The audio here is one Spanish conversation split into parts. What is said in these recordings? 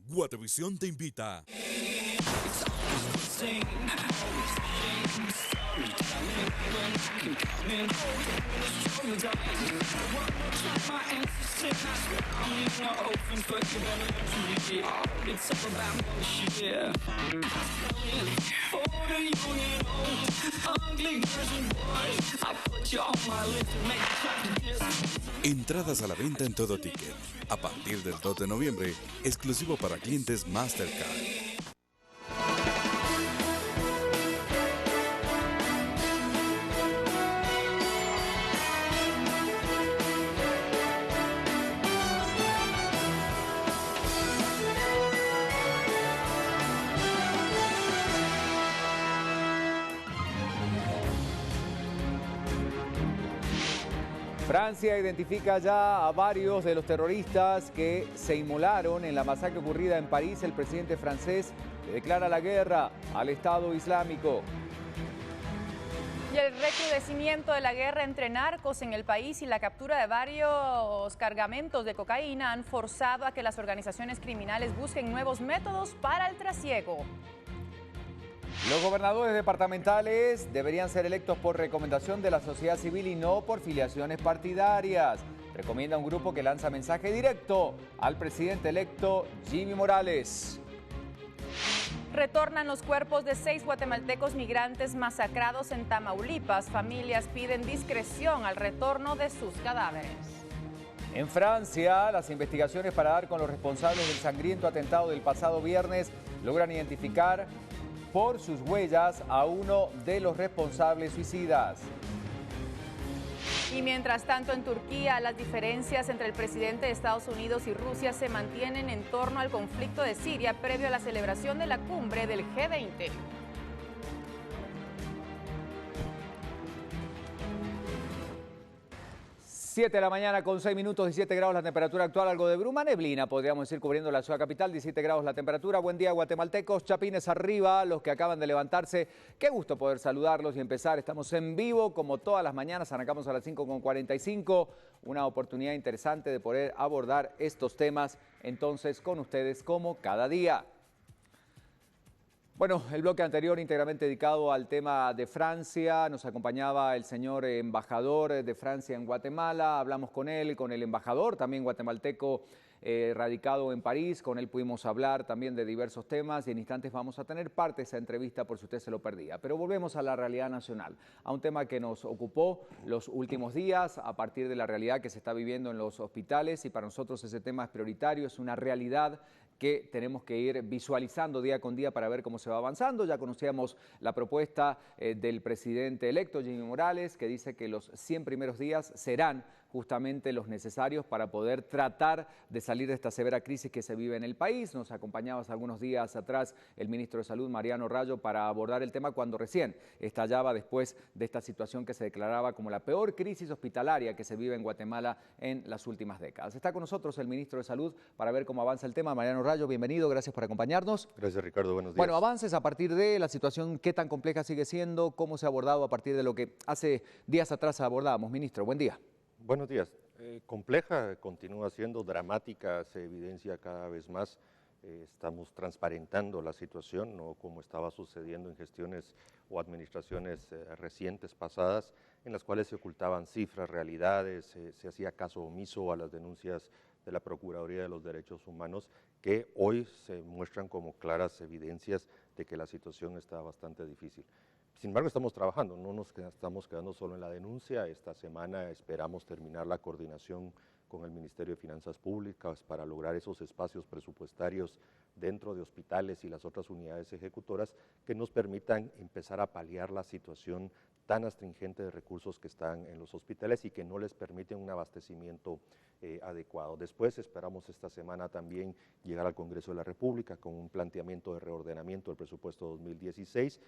Guatevisión te invita. Entradas a la venta en Todo Ticket. A partir del 2 de noviembre, exclusivo para clientes Mastercard. Francia identifica ya a varios de los terroristas que se inmolaron en la masacre ocurrida en París. El presidente francés declara la guerra al Estado Islámico. Y el recrudecimiento de la guerra entre narcos en el país y la captura de varios cargamentos de cocaína han forzado a que las organizaciones criminales busquen nuevos métodos para el trasiego. Los gobernadores departamentales deberían ser electos por recomendación de la sociedad civil y no por filiaciones partidarias. Recomienda un grupo que lanza mensaje directo al presidente electo Jimmy Morales. Retornan los cuerpos de 6 guatemaltecos migrantes masacrados en Tamaulipas. Familias piden discreción al retorno de sus cadáveres. En Francia, las investigaciones para dar con los responsables del sangriento atentado del pasado viernes logran identificar por sus huellas a uno de los responsables suicidas. Y mientras tanto en Turquía, las diferencias entre el presidente de Estados Unidos y Rusia se mantienen en torno al conflicto de Siria previo a la celebración de la cumbre del G20. 7 de la mañana con 6 minutos, 17 grados la temperatura actual, algo de bruma, neblina, podríamos decir, cubriendo la ciudad capital, 17 grados la temperatura. Buen día, guatemaltecos, chapines arriba, los que acaban de levantarse. Qué gusto poder saludarlos y empezar. Estamos en vivo, como todas las mañanas, arrancamos a las 5:45. Una oportunidad interesante de poder abordar estos temas, entonces, con ustedes como cada día. Bueno, el bloque anterior íntegramente dedicado al tema de Francia, nos acompañaba el señor embajador de Francia en Guatemala, hablamos con él, con el embajador también guatemalteco radicado en París, con él pudimos hablar también de diversos temas y en instantes vamos a tener parte de esa entrevista por si usted se lo perdía. Pero volvemos a la realidad nacional, a un tema que nos ocupó los últimos días a partir de la realidad que se está viviendo en los hospitales y para nosotros ese tema es prioritario, es una realidad que tenemos que ir visualizando día con día para ver cómo se va avanzando. Ya conocíamos la propuesta del presidente electo, Jimmy Morales, que dice que los 100 primeros días serán justamente los necesarios para poder tratar de salir de esta severa crisis que se vive en el país. Nos acompañaba hace algunos días atrás el ministro de Salud, Mariano Rayo, para abordar el tema cuando recién estallaba después de esta situación que se declaraba como la peor crisis hospitalaria que se vive en Guatemala en las últimas décadas. Está con nosotros el ministro de Salud para ver cómo avanza el tema. Mariano Rayo, bienvenido, gracias por acompañarnos. Gracias, Ricardo, buenos días. Bueno, avances a partir de la situación, qué tan compleja sigue siendo, cómo se ha abordado a partir de lo que hace días atrás abordábamos. Ministro, buen día. Buenos días. Compleja, continúa siendo dramática, se evidencia cada vez más. Estamos transparentando la situación, no como estaba sucediendo en gestiones o administraciones recientes pasadas, en las cuales se ocultaban cifras, realidades, se hacía caso omiso a las denuncias de la Procuraduría de los Derechos Humanos, que hoy se muestran como claras evidencias de que la situación está bastante difícil. Sin embargo, estamos trabajando, no nos estamos quedando solo en la denuncia. Esta semana esperamos terminar la coordinación con el Ministerio de Finanzas Públicas para lograr esos espacios presupuestarios dentro de hospitales y las otras unidades ejecutoras que nos permitan empezar a paliar la situación tan astringente de recursos que están en los hospitales y que no les permiten un abastecimiento adecuado. Después esperamos esta semana también llegar al Congreso de la República con un planteamiento de reordenamiento del presupuesto 2016.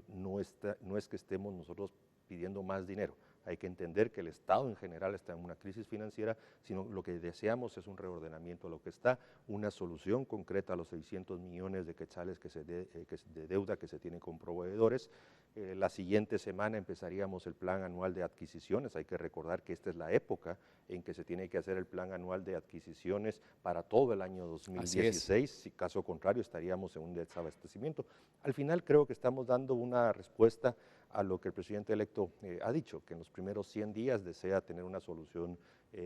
No es que estemos nosotros pidiendo más dinero, hay que entender que el Estado en general está en una crisis financiera, sino lo que deseamos es un reordenamiento de lo que está, una solución concreta a los 600 millones de quetzales de deuda que se tiene con proveedores. La siguiente semana empezaríamos el plan anual de adquisiciones. Hay que recordar que esta es la época en que se tiene que hacer el plan anual de adquisiciones para todo el año 2016. Si caso contrario estaríamos en un desabastecimiento. Al final creo que estamos dando una respuesta a lo que el presidente electo ha dicho, que en los primeros 100 días desea tener una solución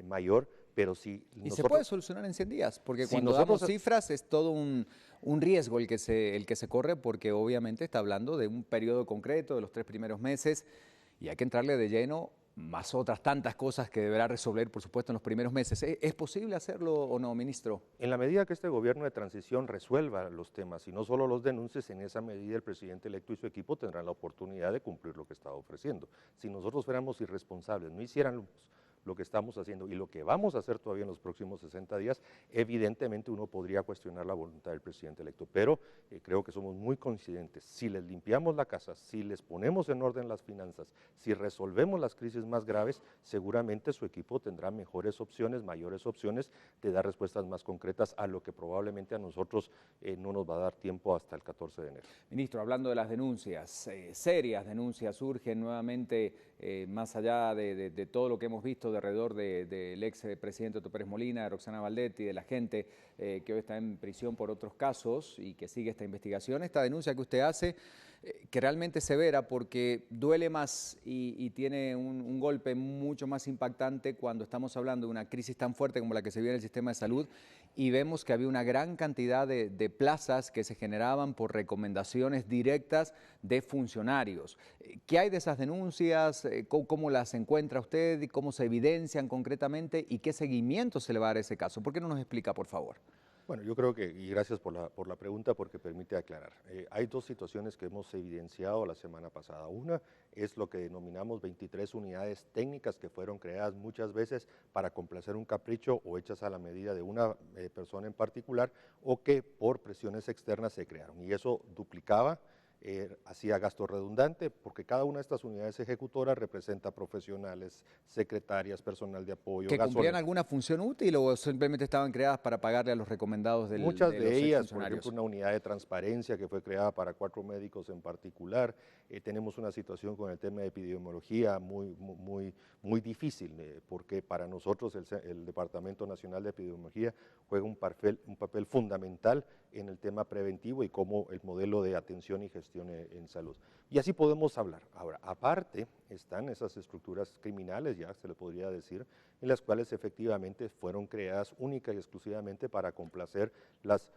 mayor, pero si ¿Y se puede solucionar en 100 días? Porque si cuando damos cifras es todo un riesgo el que se corre, porque obviamente está hablando de un periodo concreto, de los 3 primeros meses, y hay que entrarle de lleno, más otras tantas cosas que deberá resolver, por supuesto, en los primeros meses. ¿Es posible hacerlo o no, ministro? En la medida que este gobierno de transición resuelva los temas y no solo los denuncies, en esa medida el presidente electo y su equipo tendrán la oportunidad de cumplir lo que está ofreciendo. Si nosotros fuéramos irresponsables, no hiciéramos lo que estamos haciendo y lo que vamos a hacer todavía en los próximos 60 días, evidentemente uno podría cuestionar la voluntad del presidente electo, pero creo que somos muy coincidentes. Si les limpiamos la casa, si les ponemos en orden las finanzas, si resolvemos las crisis más graves, seguramente su equipo tendrá mejores opciones, mayores opciones de dar respuestas más concretas a lo que probablemente a nosotros no nos va a dar tiempo hasta el 14 de enero. Ministro, hablando de las denuncias, serias denuncias surgen nuevamente, más allá de todo lo que hemos visto alrededor del ex presidente Otto Pérez Molina, de Roxana Valdetti, de la gente que hoy está en prisión por otros casos y que sigue esta investigación. Esta denuncia que usted hace, que realmente es severa porque duele más y tiene un golpe mucho más impactante cuando estamos hablando de una crisis tan fuerte como la que se vive en el sistema de salud y vemos que había una gran cantidad de plazas que se generaban por recomendaciones directas de funcionarios. ¿Qué hay de esas denuncias? ¿Cómo las encuentra usted? ¿Cómo se evidencian concretamente? ¿Y qué seguimiento se le va a dar a ese caso? ¿Por qué no nos explica, por favor? Bueno, yo creo que, y gracias por la pregunta porque permite aclarar, hay dos situaciones que hemos evidenciado la semana pasada. Una es lo que denominamos 23 unidades técnicas que fueron creadas muchas veces para complacer un capricho o hechas a la medida de una persona en particular o que por presiones externas se crearon y eso duplicaba, hacía gasto redundante porque cada una de estas unidades ejecutoras representa profesionales, secretarias, personal de apoyo. ¿Que cumplían alguna función útil o simplemente estaban creadas para pagarle a los recomendados de Muchas de de los ellas, por ejemplo, una unidad de transparencia que fue creada para 4 médicos en particular. Tenemos una situación con el tema de epidemiología muy difícil, porque para nosotros el Departamento Nacional de Epidemiología juega un papel fundamental en el tema preventivo y como el modelo de atención y gestión en salud. Y así podemos hablar. Ahora, aparte están esas estructuras criminales, ya se le podría decir, en las cuales efectivamente fueron creadas única y exclusivamente para complacer las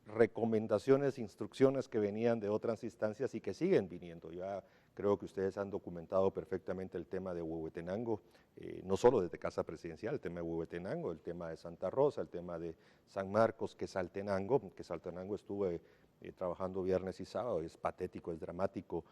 recomendaciones, instrucciones que venían de otras instancias y que siguen viniendo. Ya creo que ustedes han documentado perfectamente el tema de Huehuetenango, no solo desde Casa Presidencial, el tema de Huehuetenango, el tema de Santa Rosa, el tema de San Marcos, Quesaltenango estuve trabajando viernes y sábado, es patético, es dramático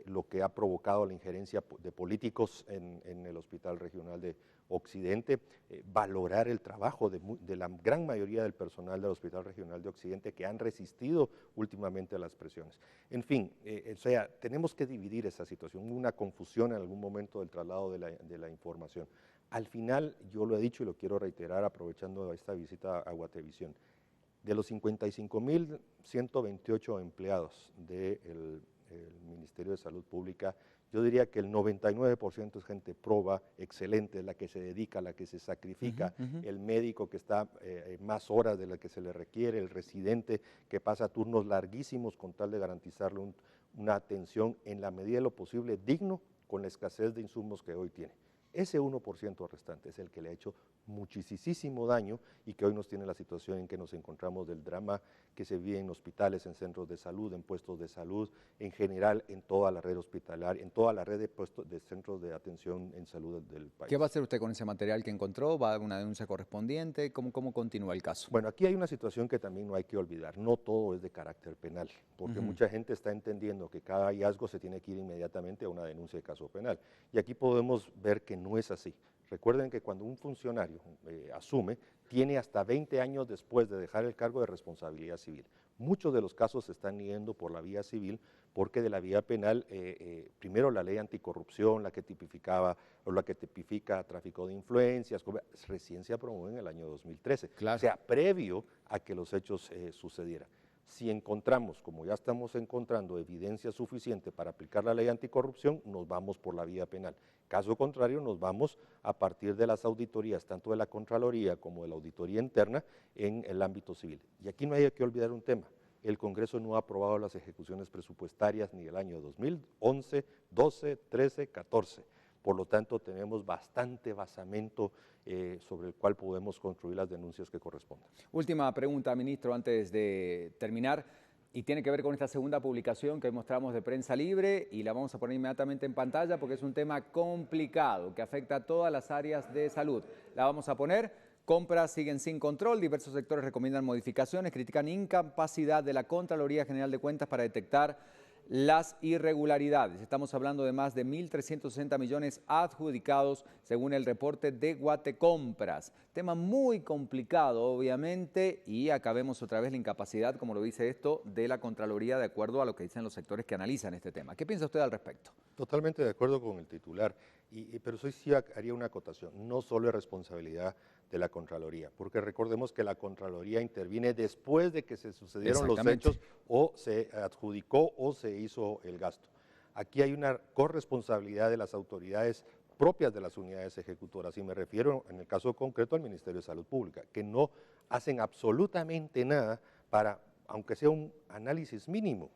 lo que ha provocado la injerencia de políticos en el Hospital Regional de Occidente, valorar el trabajo de la gran mayoría del personal del Hospital Regional de Occidente que han resistido últimamente a las presiones. En fin, o sea, tenemos que dividir esa situación, una confusión en algún momento del traslado de la información. Al final, yo lo he dicho y lo quiero reiterar aprovechando esta visita a Guatevisión, de los 55.128 empleados del Ministerio de Salud Pública, yo diría que el 99% es gente proba, excelente, la que se dedica, la que se sacrifica, el médico que está más horas de las que se le requiere, el residente que pasa turnos larguísimos con tal de garantizarle una atención en la medida de lo posible digno con la escasez de insumos que hoy tiene. Ese 1% restante es el que le ha hecho muchísimo daño y que hoy nos tiene la situación en que nos encontramos del drama que se vive en hospitales, en centros de salud, en puestos de salud, en general en toda la red hospitalaria, en toda la red de centros de atención en salud del país. ¿Qué va a hacer usted con ese material que encontró? ¿Va a una denuncia correspondiente? ¿Cómo continúa el caso? Bueno, aquí hay una situación que también no hay que olvidar, no todo es de carácter penal, porque mucha gente está entendiendo que cada hallazgo se tiene que ir inmediatamente a una denuncia de caso penal, y aquí podemos ver que no es así. Recuerden que cuando un funcionario asume, tiene hasta 20 años después de dejar el cargo de responsabilidad civil. Muchos de los casos se están yendo por la vía civil porque de la vía penal, primero la ley anticorrupción, la que tipificaba o la que tipifica tráfico de influencias, recién se aprobó en el año 2013, claro. O sea, previo a que los hechos sucedieran. Si encontramos, como ya estamos encontrando, evidencia suficiente para aplicar la ley anticorrupción, nos vamos por la vía penal. Caso contrario, nos vamos a partir de las auditorías, tanto de la Contraloría como de la auditoría interna, en el ámbito civil. Y aquí no hay que olvidar un tema. El Congreso no ha aprobado las ejecuciones presupuestarias ni el año 2011, 12, 13, 14. Por lo tanto, tenemos bastante basamento sobre el cual podemos construir las denuncias que correspondan. Última pregunta, ministro, antes de terminar, y tiene que ver con esta segunda publicación que mostramos de Prensa Libre, y la vamos a poner inmediatamente en pantalla porque es un tema complicado que afecta a todas las áreas de salud. La vamos a poner. Compras siguen sin control, diversos sectores recomiendan modificaciones, critican incapacidad de la Contraloría General de Cuentas para detectar las irregularidades. Estamos hablando de más de 1.360 millones adjudicados según el reporte de Guatecompras. Tema muy complicado, obviamente, y acá vemos otra vez la incapacidad, como lo dice esto, de la Contraloría de acuerdo a lo que dicen los sectores que analizan este tema. ¿Qué piensa usted al respecto? Totalmente de acuerdo con el titular, pero sí haría una acotación. No solo es responsabilidad de la Contraloría, porque recordemos que la Contraloría interviene después de que se sucedieron los hechos o se adjudicó o se hizo el gasto. Aquí hay una corresponsabilidad de las autoridades propias de las unidades ejecutoras, y me refiero en el caso concreto al Ministerio de Salud Pública, que no hacen absolutamente nada para, aunque sea un análisis mínimo.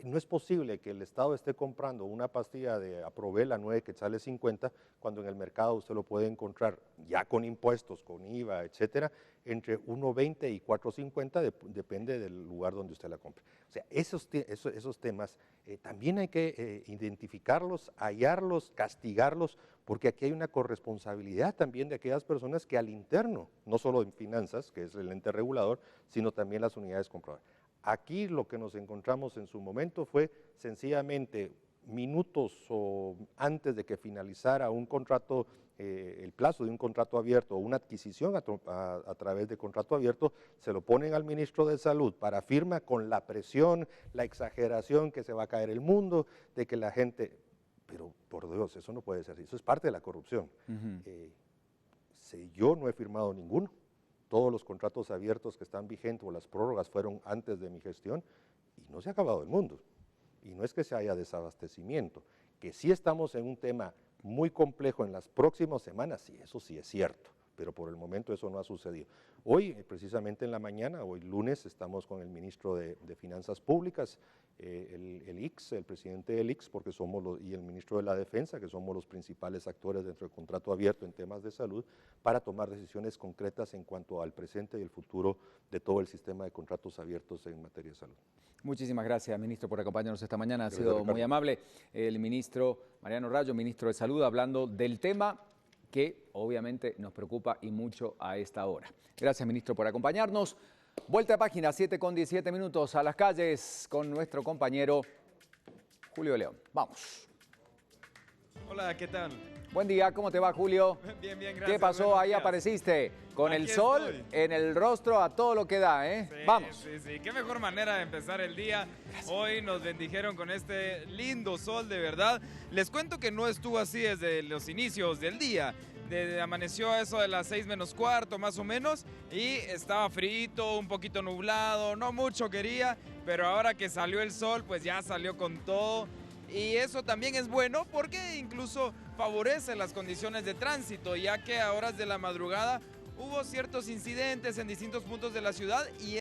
No es posible que el Estado esté comprando una pastilla de Aprovela 9 quetzales 50 cuando en el mercado usted lo puede encontrar ya con impuestos, con IVA, etcétera, entre 1.20 y 4.50, depende del lugar donde usted la compre. O sea, esos temas también hay que identificarlos, hallarlos, castigarlos, porque aquí hay una corresponsabilidad también de aquellas personas que al interno, no solo en finanzas, que es el ente regulador, sino también las unidades compradoras. Aquí lo que nos encontramos en su momento fue sencillamente minutos o antes de que finalizara un contrato, el plazo de un contrato abierto o una adquisición a través de contrato abierto, se lo ponen al ministro de Salud para firma con la presión, la exageración que se va a caer el mundo, de que la gente, pero por Dios, eso no puede ser así, eso es parte de la corrupción. Yo no he firmado ninguno. Todos los contratos abiertos que están vigentes o las prórrogas fueron antes de mi gestión y no se ha acabado el mundo. Y no es que se haya desabastecimiento, que sí estamos en un tema muy complejo en las próximas semanas, sí, eso sí es cierto, pero por el momento eso no ha sucedido. Hoy, precisamente en la mañana, hoy lunes, estamos con el ministro de Finanzas Públicas, el IX, el presidente del IX, porque y el ministro de la Defensa, que somos los principales actores dentro del contrato abierto en temas de salud, para tomar decisiones concretas en cuanto al presente y el futuro de todo el sistema de contratos abiertos en materia de salud. Muchísimas gracias, ministro, por acompañarnos esta mañana. Ha sido muy amable. El ministro Mariano Rayo, ministro de Salud, hablando del tema que obviamente nos preocupa y mucho a esta hora. Gracias, ministro, por acompañarnos. Vuelta a página, 7:17 a las calles con nuestro compañero Julio León. Vamos. Hola, ¿qué tal? Buen día, ¿cómo te va, Julio? Bien, bien, gracias. ¿Qué pasó? Ahí apareciste, con el sol en el rostro a todo lo que da, ¿eh? Sí, Vamos. Sí, qué mejor manera de empezar el día. Gracias. Hoy nos bendijeron con este lindo sol, de verdad. Les cuento que no estuvo así desde los inicios del día. Amaneció a eso de las 6 menos cuarto, más o menos, y estaba frito, un poquito nublado, no mucho quería, pero ahora que salió el sol, pues ya salió con todo. Y eso también es bueno porque incluso favorece las condiciones de tránsito, ya que a horas de la madrugada hubo ciertos incidentes en distintos puntos de la ciudad y